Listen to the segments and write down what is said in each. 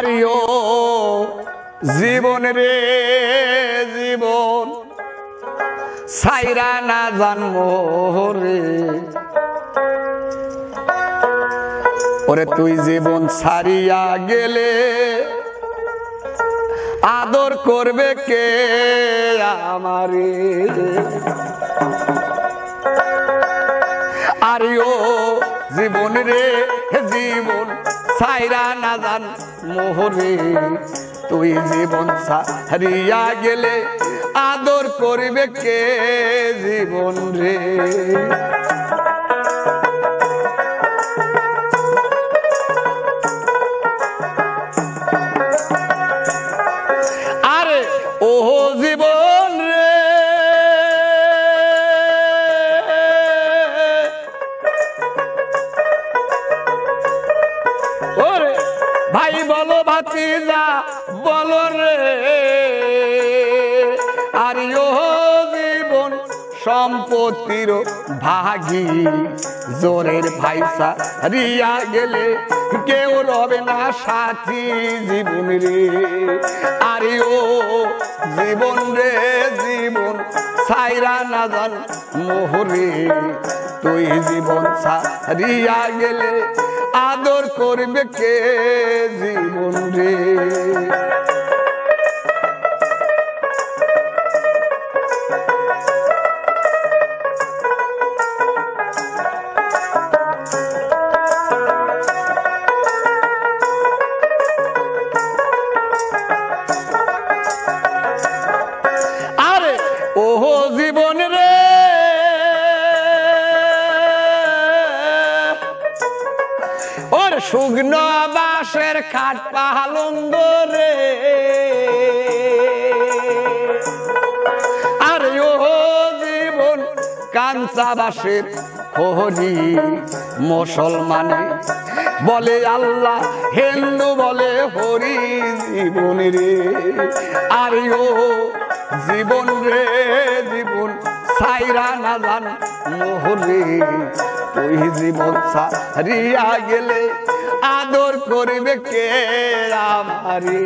Arroyo জীবন রে জীবন সাইরা না জানমো রে ওরে তুই জীবন ছাড়িয়া গেলে আদর করবে কে আমারে আরিও জীবন রে জীবন সাইরা না জান মোহরে তুই জীবন ছাড়িয়া গেলে আদর করবে কে জীবন রে আরে ও জীবন রে ওরে ভাই বলো ভাতিজা বলো রে আরে ও জীবন সম্পত্তির ভাগী জোরের ভাইসা রিয়া গেলে কেউ রবে না সাথী জীবন রে আরে ও জীবন রে জীবন সাইরা না জান মোহরে তুই জীবন সারিয়া গেলে আদর করবে কে জীবন রে আরে ও জীবন রে ওর শুকনো বাঁশের খাট পালঙ্গ রে আরে ও জীবন কাঞ্চা বাঁশের খড়ি মুসলমানে বলে আল্লাহ হিন্দু বলে হরি জীবন রে আরে ও জীবন রে জীবন সাইরা না জান মোহরে তুই জীবন সারিয়া গেলে আদর করবে কে আমারে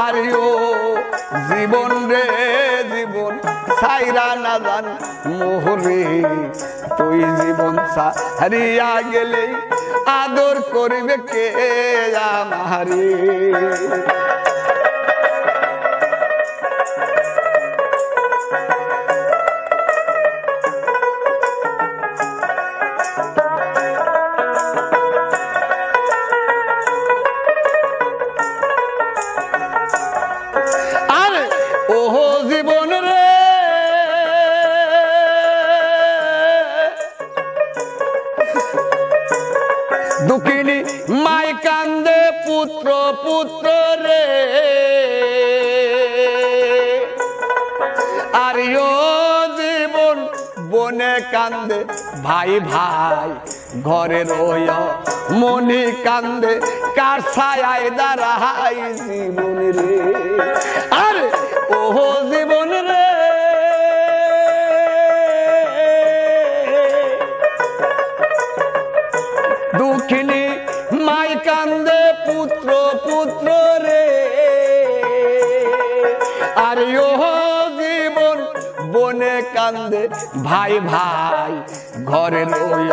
আরে ও জীবন রে জীবন সাইরা না জান মোহরে তুই জীবন সারিয়া গেলে আদর করবে কে আমারে আরে ও জীবন রে দুঃখিনী মাই কান্দে পুত্র পুত্র রে আরে ও জীবন বনে কান্দে ভাই ভাই ঘরে রয় মনি কান্দে কার ছায়ায় দাঁড়াই জীবন রে আরে ও জীবন রে দুঃখিনী মাই কান্দে পুত্র পুত্র রে আরে ও জীবন বনে কান্দে ভাই ভাই ঘরে রয়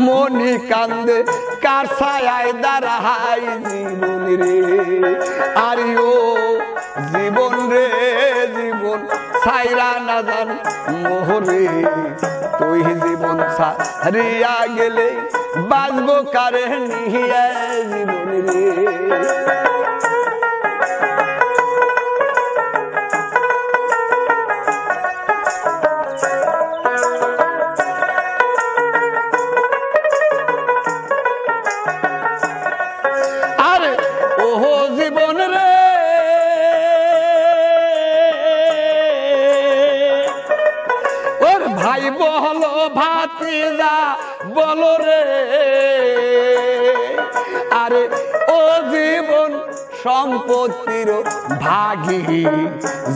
মনি কান্দে কার ছায়ায় দাঁড়াই জীবন রে আরে ও জীবন রে জীবন সাইরা না জান মোহরে তুই জীবন সারিয়া গেলে বাজবো কারে নিয়ে জীবন রে আরে ও জীবন রে ওর ভাই বলো ভাতিজা বলো রে আরে ও জীবন সম্পত্তির ভাগী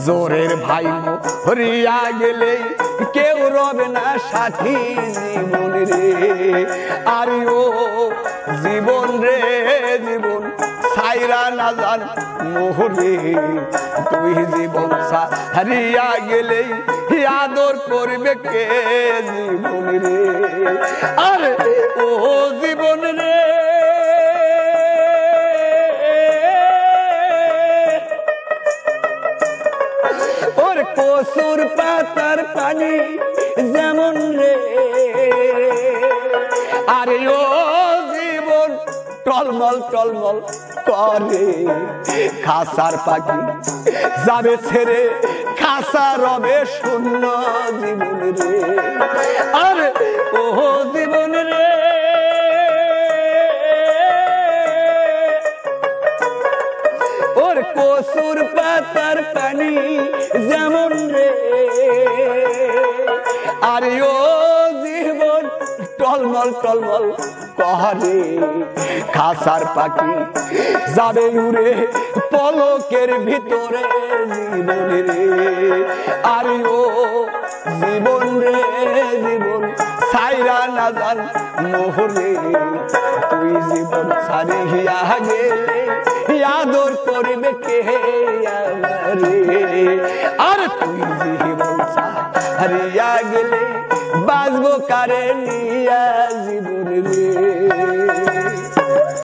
জোরের ভাই মরিয়া গেলে কেউ রবে না সাথী জীবন রে আরে ও জীবন রে জীবন সাইরা না জান মোহরে তুই জীবন হারিয়া গেলেই আদর করবে কে জীবন রে আরে ও জীবন রে ওর কসুর পাতার পানি যেমন রে আরে ও জীবন টলমল টলমল করে খাসার পাখি যাবে ছেড়ে খাসা রবে শূন্য জীবন রে আরে ও জীবন রে ওর কসুর পাতার পানি যেমন রে আরে ও জীবন টলমল টলমল করে খাসার পাখি যাবে উড়ে পলকের ভিতরে জীবন রে আরে ও জীবন রে জীবন সাইরা না জান মোহরে তুই জীবন ছাড়িয়া গেলে আদর করবে কে আমারে আর তুই জীবন ছাড়িয়া গেলে বাঁচবো কারে নিয়া